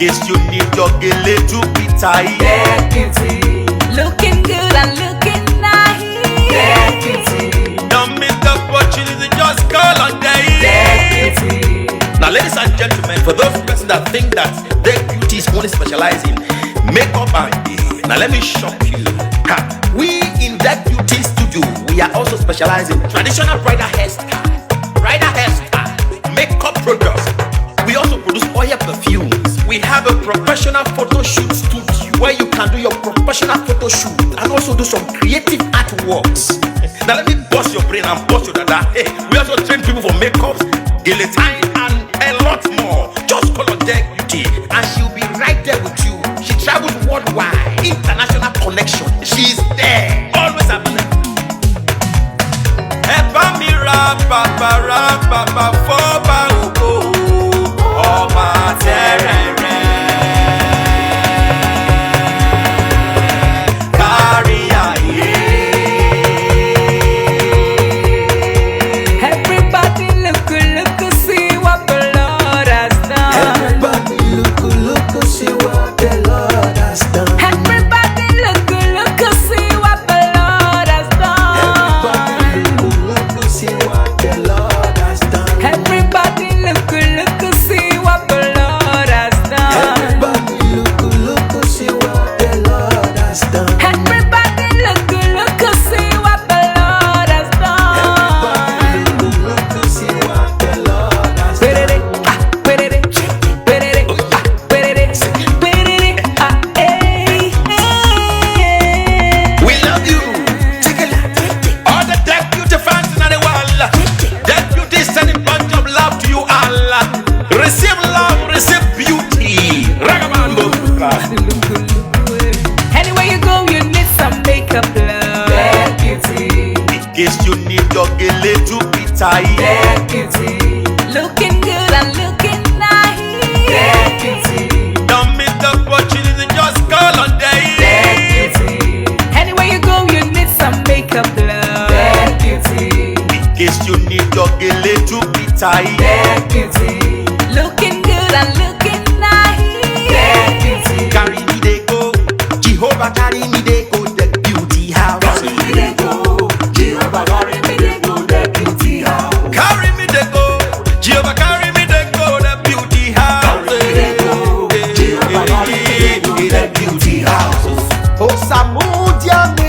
case you need your gele to be tight. Deputy, looking good and looking nice. Deputy, Don't miss the opportunity, just call on day. deputy, Now, ladies and gentlemen, for those persons that think that their beauty is only specialized in makeup and hair, now let me shock you. We in that beauty studio, we are also specialized in traditional bridal hairstyle, makeup products. We also produce oil perfumes. We have a professional photo shoot studio where you can do your professional photo shoot and also do some creative artworks. Now let me bust your brain and bust your dada. Hey, we also train people for makeup, guillotine, and a lot more. Just call on Deck Beauty and she'll be right there with you. She travels worldwide, international connection. She's there, always available. everybody look, see what the Lord has done. Everybody look, see what the Lord has done. Everybody look, see what the Lord has done. Everybody look, see what the Lord has done. Everybody look, see what the Lord has done. Everybody look, see what the Lord has done. Everybody look, see what the Lord has done. Look, see what the Lord has done. We love you. All the Deck Beauty fans in the world. Deck Beauty is sending bunch of love to you all. Receive love, receive beauty. Ragamuffin. Anywhere you go, you need some makeup, love. Deputy, In case you need your gele to be tight. deputy, looking good and looking nice. Deputy, Don't miss the opportunity, just call on day. deputy, anywhere you go, you need some makeup, love. Deputy, In case you need your gele to be tight. deputy, looking good and looking nice. Deputy, Carry me they go, Jehovah carry me they go, the beauty house. Carry me they go, Jehovah carry me they go, the beauty house. Carry me they go, Jehovah carry me they go, the beauty house. Carry me they go, Jehovah carry me they go, the beauty house. Oh, Samudia.